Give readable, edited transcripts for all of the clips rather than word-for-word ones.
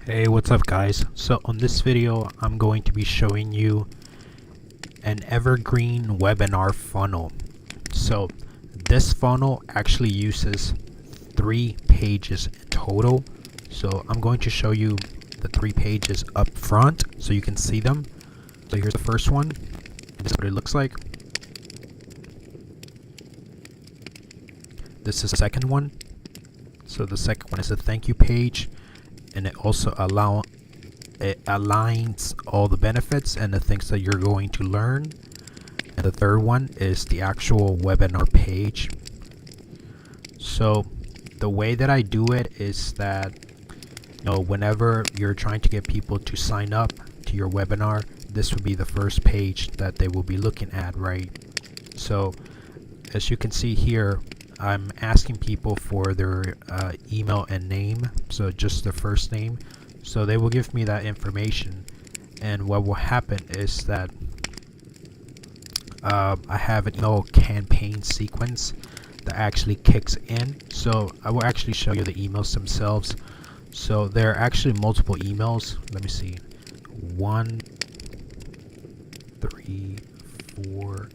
Hey, what's up guys? So on this video I'm going to be showing you an evergreen webinar funnel. So this funnel actually uses 3 pages in total. So I'm going to show you the 3 pages up front so you can see them. So here's the first one. This is what it looks like. This is the second one. So the second one is a thank you page, and it also aligns all the benefits and the things that you're going to learn. And the third one is the actual webinar page. So the way that I do it is that, whenever you're trying to get people to sign up to your webinar, this would be the first page that they will be looking at, right? So as you can see here, I'm asking people for their email and name, so just their first name. So they will give me that information, and what will happen is that I have an email campaign sequence that actually kicks in. So I will actually show you the emails themselves. So there are actually multiple emails. Let me see. 1, 3, 4.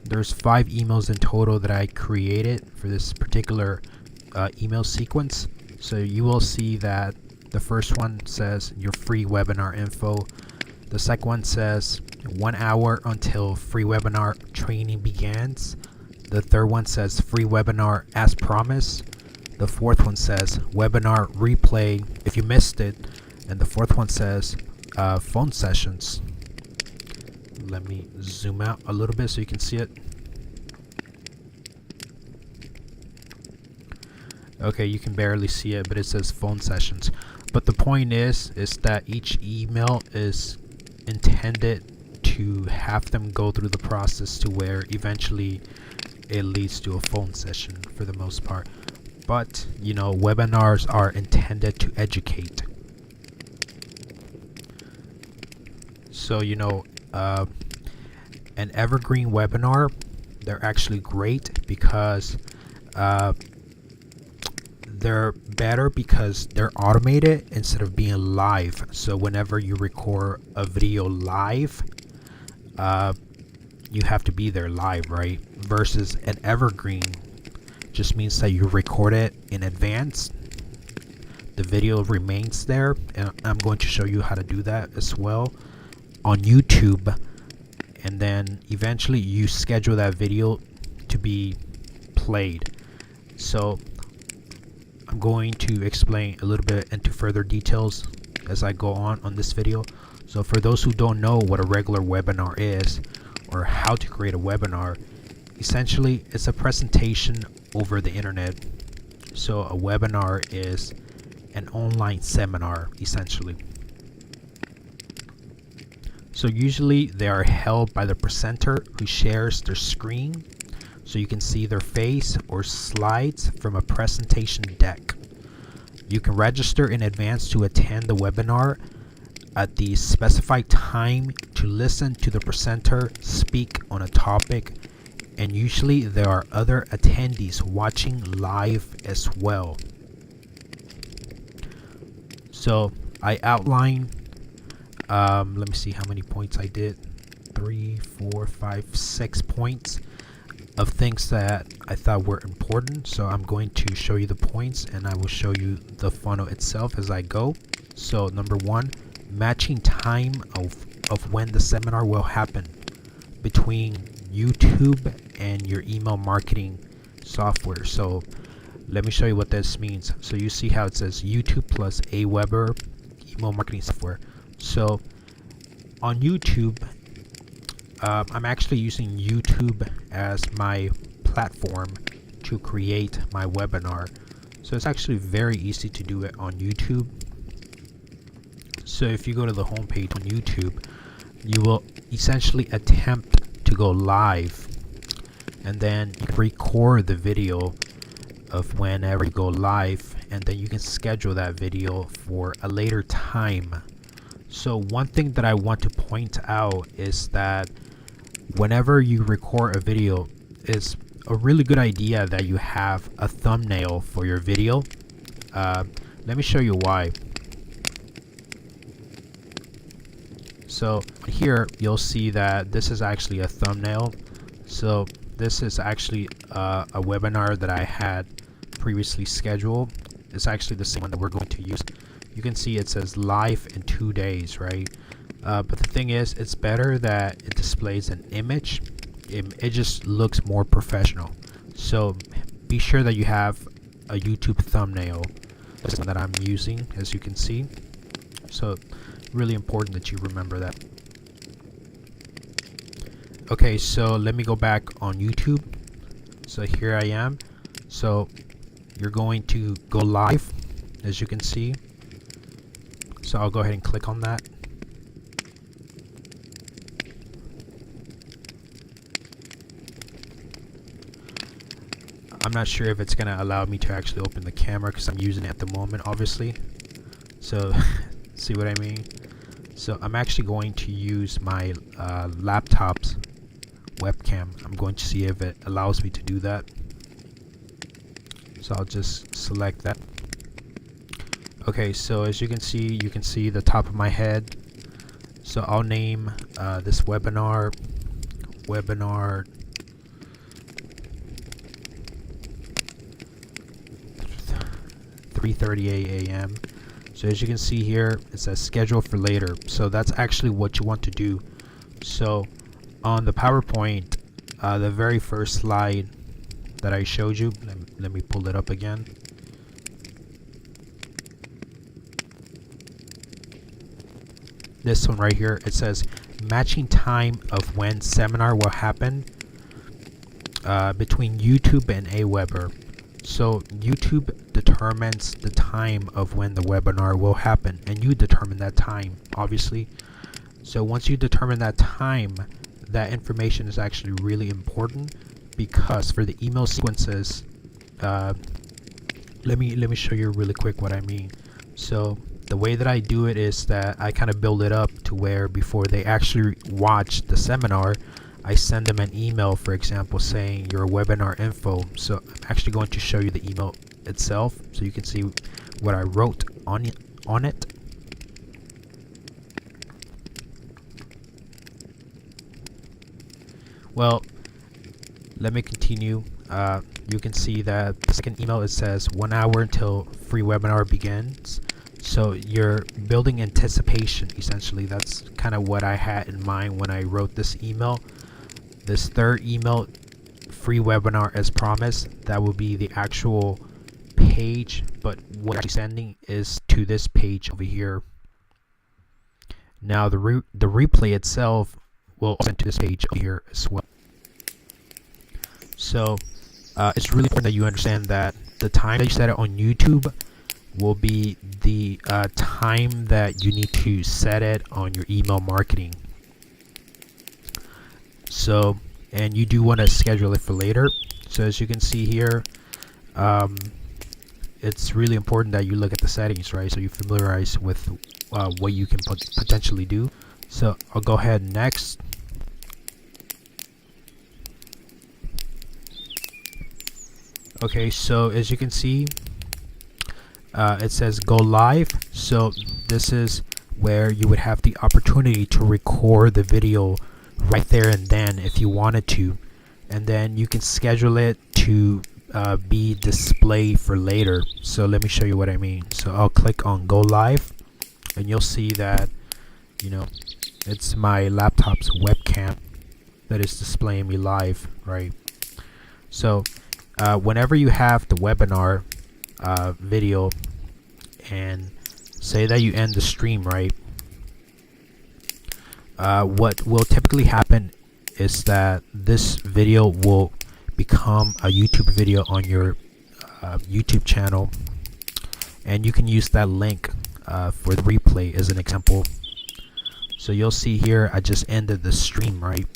There's 5 emails in total that I created for this particular email sequence. So you will see that the first one says your free webinar info. The second one says 1 hour until free webinar training begins. The third one says free webinar as promised. The fourth one says webinar replay if you missed it. And the fourth one says phone sessions. Let me zoom out a little bit so you can see it. Okay, you can barely see it, but it says phone sessions. But the point is that each email is intended to have them go through the process to where eventually it leads to a phone session for the most part. But webinars are intended to educate. So an evergreen webinar, they're actually great because they're better because they're automated instead of being live. So whenever you record a video live, you have to be there live, right? Versus an evergreen just means that you record it in advance. The video remains there, and I'm going to show you how to do that as well on YouTube. And then eventually you schedule that video to be played. So I'm going to explain a little bit into further details as I go on this video. So for those who don't know what a regular webinar is or how to create a webinar, essentially it's a presentation over the internet. So a webinar is an online seminar essentially. So usually they are held by the presenter who shares their screen so you can see their face or slides from a presentation deck. You can register in advance to attend the webinar at the specified time to listen to the presenter speak on a topic, and usually there are other attendees watching live as well. So I outline let me see how many points I did. 3, 4, 5, 6 points of things that I thought were important. So I'm going to show you the points, and I will show you the funnel itself as I go. So number 1, matching time of when the seminar will happen between YouTube and your email marketing software. So let me show you what this means. So you see how it says YouTube plus Aweber email marketing software. So on YouTube, I'm actually using YouTube as my platform to create my webinar. So it's actually very easy to do it on YouTube. So if you go to the home page on YouTube, you will essentially attempt to go live, and then you can record the video of whenever you go live, and then you can schedule that video for a later time. So one thing that I want to point out is that whenever you record a video, it's a really good idea that you have a thumbnail for your video. Let me show you why. So here you'll see that this is actually a thumbnail. So this is actually a webinar that I had previously scheduled. It's actually the same one that we're going to use. You can see it says live in 2 days, right? But the thing is, it's better that it displays an image. It just looks more professional. So be sure that you have a YouTube thumbnail. That's the one that I'm using, as you can see. So really important that you remember that. Okay, so let me go back on YouTube. So here I am. So you're going to go live, as you can see. So I'll go ahead and click on that. I'm not sure if it's gonna allow me to actually open the camera because I'm using it at the moment, obviously. So see what I mean? So I'm actually going to use my laptop's webcam. I'm going to see if it allows me to do that. So I'll just select that. Okay, so as you can see the top of my head. So I'll name this webinar 3:38 a.m. So as you can see here, it says schedule for later. So that's actually what you want to do. So on the PowerPoint, the very first slide that I showed you, let me pull it up again. This one right here, it says matching time of when seminar will happen between YouTube and Aweber. So YouTube determines the time of when the webinar will happen, and you determine that time, obviously. So once you determine that time, that information is actually really important, because for the email sequences, let me show you really quick what I mean. So the way that I do it is that I kind of build it up to where before they actually watch the seminar, I send them an email, for example, saying your webinar info. So I'm actually going to show you the email itself so you can see what I wrote on it. Well, let me continue. You can see that the second email, it says 1 hour until free webinar begins. So you're building anticipation, essentially. That's kind of what I had in mind when I wrote this email. This third email, free webinar as promised, that will be the actual page, but what I'm sending is to this page over here. Now the replay itself will send to this page over here as well. So it's really important that you understand that the time that you set it on YouTube will be the time that you need to set it on your email marketing. So, and you do want to schedule it for later. So as you can see here, it's really important that you look at the settings, right? So you familiarize with what you can potentially do. So I'll go ahead next. Okay, so as you can see, it says go live. So this is where you would have the opportunity to record the video right there and then if you wanted to, and then you can schedule it to be displayed for later. So let me show you what I mean. So I'll click on go live, and you'll see that, you know, it's my laptop's webcam that is displaying me live, right? So whenever you have the webinar video, and say that you end the stream, right? What will typically happen is that this video will become a YouTube video on your YouTube channel, and you can use that link for the replay as an example. So you'll see here I just ended the stream, right?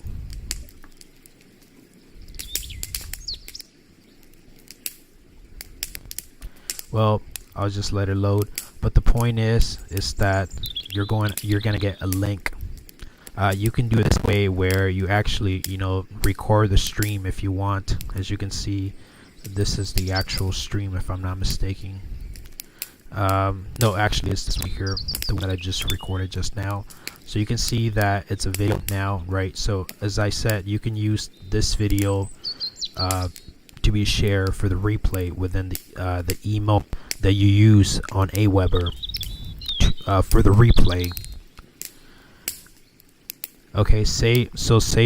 Well, I'll just let it load, but the point is that you're gonna get a link. You can do it this way where you actually, you know, record the stream if you want. As you can see, this is the actual stream if I'm not mistaken. No, actually it's this one here, the one that I just recorded just now. So you can see that it's a video now, right? So as I said, you can use this video to be shared for the replay within the email that you use on Aweber for the replay. Okay, say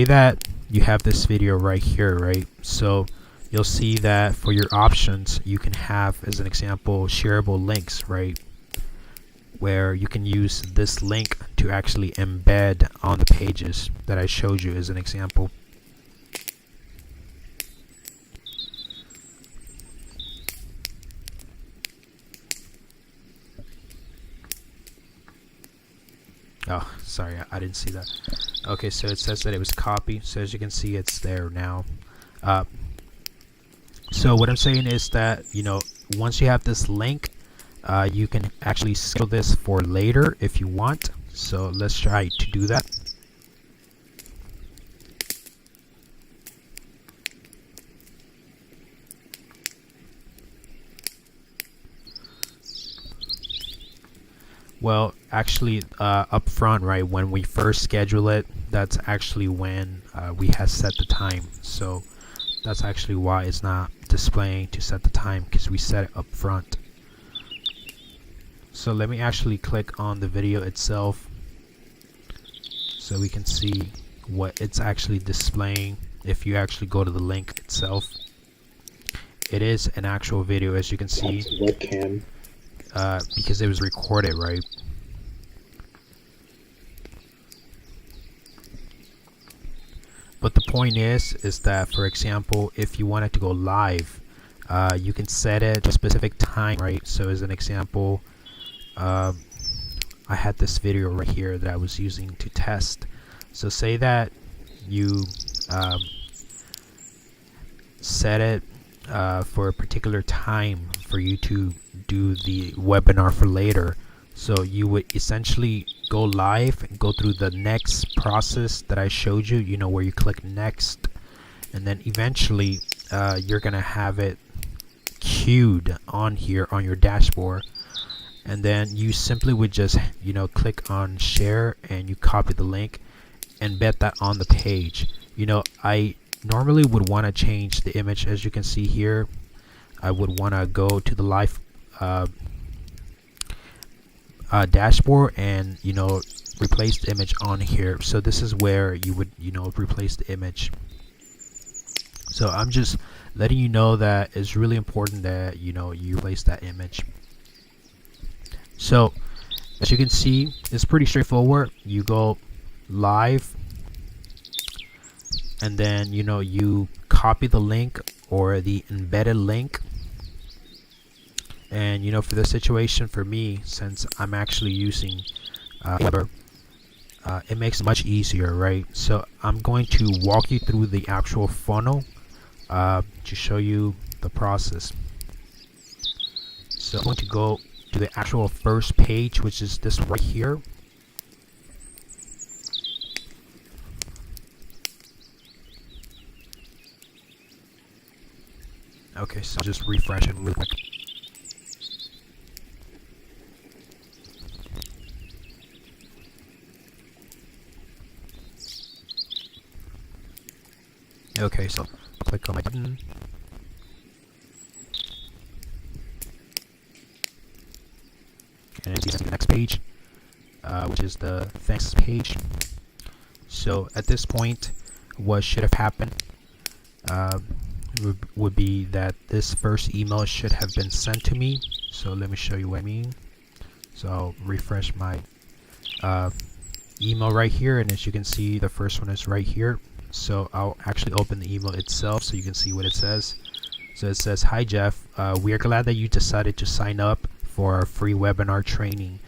that you have this video right here, right? So you'll see that for your options you can have, as an example, shareable links, right? Where you can use this link to actually embed on the pages that I showed you as an example. Oh, sorry, I didn't see that. Okay, so it says that it was copied. So as you can see, it's there now. So what I'm saying is that, you know, once you have this link, you can actually schedule this for later if you want. So let's try to do that. Well, actually, up front, right, when we first schedule it, that's actually when we have set the time. So that's actually why it's not displaying to set the time, because we set it up front. So let me actually click on the video itself so we can see what it's actually displaying. If you actually go to the link itself, it is an actual video, as you can see. Webcam. Because it was recorded, right? But the point is that, for example, if you wanted to go live, you can set it to a specific time, right? So as an example, I had this video right here that I was using to test. So say that you set it for a particular time for you to do the webinar for later. So you would essentially go live and go through the next process that I showed you, you know, where you click next, and then eventually you're gonna have it queued on here on your dashboard, and then you simply would just, you know, click on share and you copy the link and embed that on the page. You know, I normally would want to change the image. As you can see here, I would want to go to the live dashboard and, you know, replace the image on here. So this is where you would, you know, replace the image. So I'm just letting you know that it's really important that, you know, you replace that image. So as you can see, it's pretty straightforward. You go live, and then, you know, you copy the link or the embedded link. And, you know, for this situation, for me, since I'm actually using Weber, it makes it much easier, right? So I'm going to walk you through the actual funnel to show you the process. So I'm going to go to the actual first page, which is this right here. Okay, so just refresh it real quick. Okay, so click on my button. And it's the next page, which is the thanks page. So at this point, what should have happened would be that this first email should have been sent to me. So let me show you what I mean. So I'll refresh my email right here, and as you can see, the first one is right here. So I'll actually open the email itself so you can see what it says. So it says, "Hi Jeff, we are glad that you decided to sign up for our free webinar training.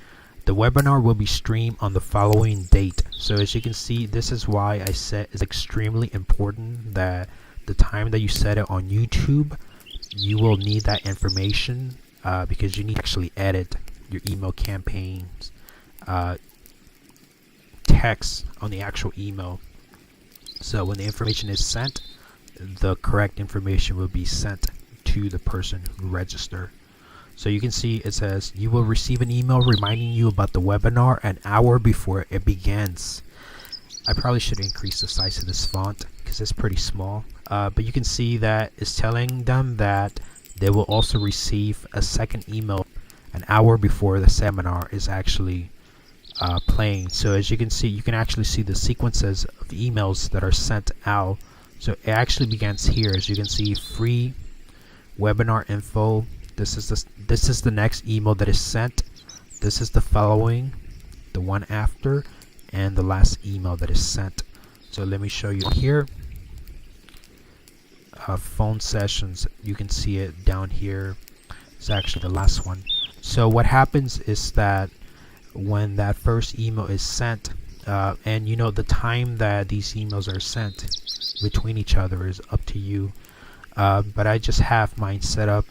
The webinar will be streamed on the following date." So as you can see, this is why I said it's extremely important that the time that you set it on YouTube, you will need that information because you need to actually edit your email campaigns text on the actual email. So when the information is sent, the correct information will be sent to the person who registered. So you can see it says you will receive an email reminding you about the webinar an hour before it begins. I probably should increase the size of this font because it's pretty small. But you can see that it's telling them that they will also receive a second email an hour before the seminar is actually playing. So as you can see, you can actually see the sequences of emails that are sent out. So it actually begins here. As you can see, free webinar info. This is the next email that is sent. This is the following, the one after, and the last email that is sent. So let me show you here. Phone sessions, you can see it down here. It's actually the last one. So what happens is that when that first email is sent, and you know the time that these emails are sent between each other is up to you, but I just have mine set up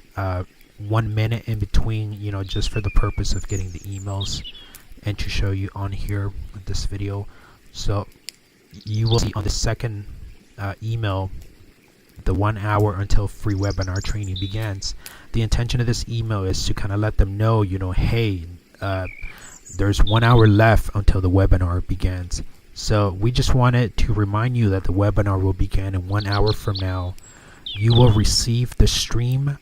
1 minute in between, you know, just for the purpose of getting the emails and to show you on here with this video. So you will see on the second email, the 1 hour until free webinar training begins. The intention of this email is to kind of let them know, you know, hey, there's 1 hour left until the webinar begins. So we just wanted to remind you that the webinar will begin in 1 hour from now. You will receive the stream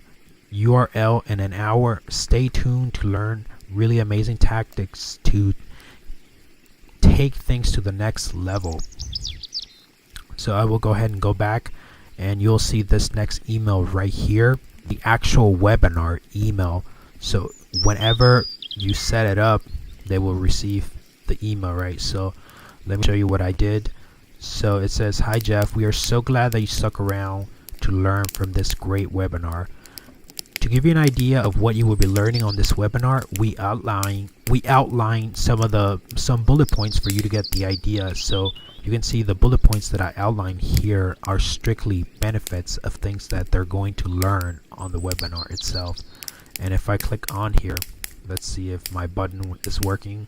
URL in an hour. Stay tuned to learn really amazing tactics to take things to the next level. So I will go ahead and go back, and you'll see this next email right here, the actual webinar email. So whenever you set it up, they will receive the email, right? So let me show you what I did. So it says, "Hi Jeff, we are so glad that you stuck around to learn from this great webinar. To give you an idea of what you will be learning on this webinar, we outline some bullet points for you to get the idea." So you can see the bullet points that I outlined here are strictly benefits of things that they're going to learn on the webinar itself. And if I click on here, let's see if my button is working.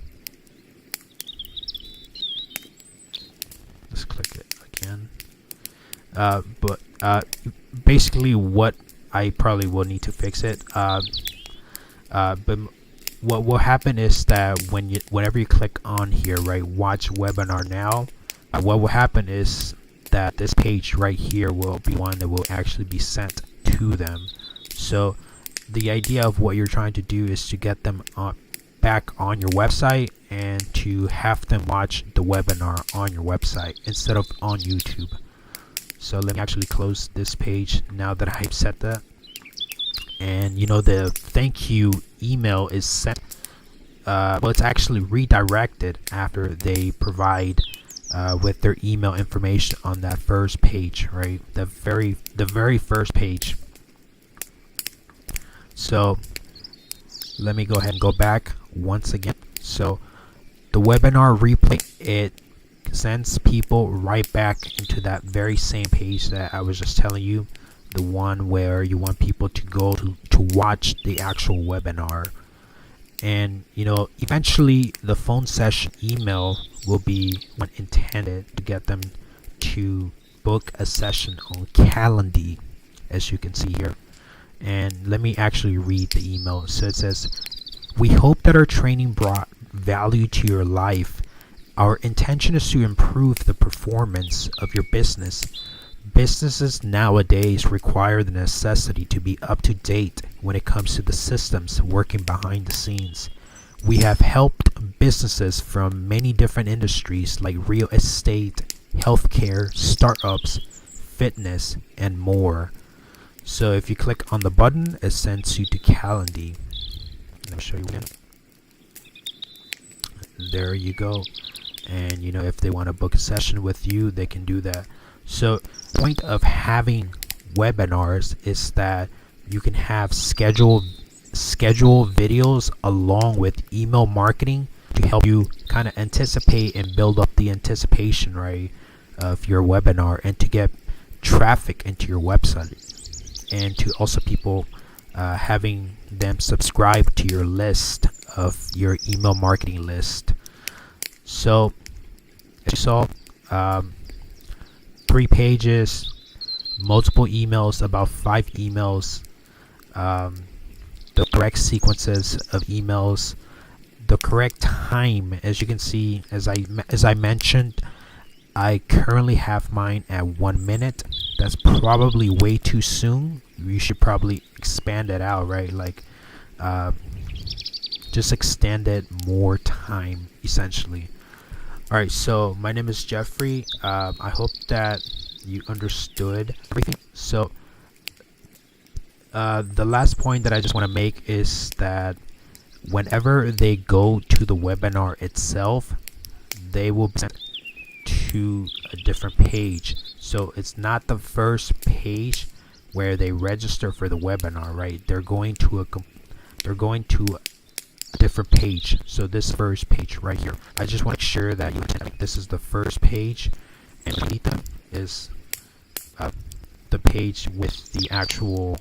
Let's click it again. But basically what I probably will need to fix it. But what will happen is that whenever you click on here, right, watch webinar now, what will happen is that this page right here will be one that will actually be sent to them. So the idea of what you're trying to do is to get them back on your website and to have them watch the webinar on your website instead of on YouTube. So let me actually close this page now that I've set that. And you know, the thank you email is sent. Well, it's actually redirected after they provide with their email information on that first page, right? The very first page. So let me go ahead and go back once again. So the webinar replay, it sends people right back into that very same page that I was just telling you, the one where you want people to go to watch the actual webinar. And you know, eventually the phone session email will be one intended to get them to book a session on Calendly, as you can see here. And let me actually read the email. So it says, "We hope that our training brought value to your life. Our intention is to improve the performance of your business. Businesses nowadays require the necessity to be up to date when it comes to the systems working behind the scenes. We have helped businesses from many different industries like real estate, healthcare, startups, fitness, and more." So if you click on the button, it sends you to Calendly. Let me show you again. There you go. And you know, if they want to book a session with you, they can do that. So the point of having webinars is that you can have schedule videos along with email marketing to help you kind of anticipate and build up the anticipation, right, of your webinar, and to get traffic into your website, and to also people having them subscribe to your list of your email marketing list. So as you saw, 3 pages, multiple emails, about 5 emails, the correct sequences of emails, the correct time. As you can see, as I mentioned, I currently have mine at 1 minute. That's probably way too soon. You should probably expand it out, right? Like just extend it more time, essentially. Alright, so my name is Jeffrey. I hope that you understood everything. So the last point that I just want to make is that whenever they go to the webinar itself, they will be sent to a different page. So it's not the first page where they register for the webinar, right? They're going to a different page. So this first page right here, I just want to make sure that you understand this is the first page, and underneath them is the page with the actual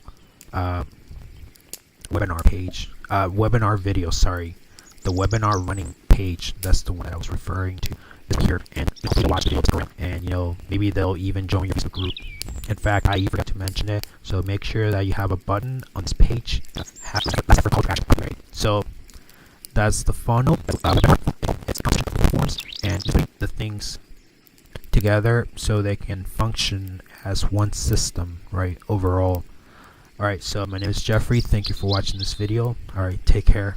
webinar page, webinar video, sorry, the webinar running page. That's the one that I was referring to here. And you'll watch the video, and you know, maybe they'll even join your Facebook group. In fact, I forgot to mention it, so make sure that you have a button on this page. Right? So that's the funnel. It's forms and the things together so they can function as one system, right? Overall. Alright, so my name is Jeffrey. Thank you for watching this video. Alright, take care.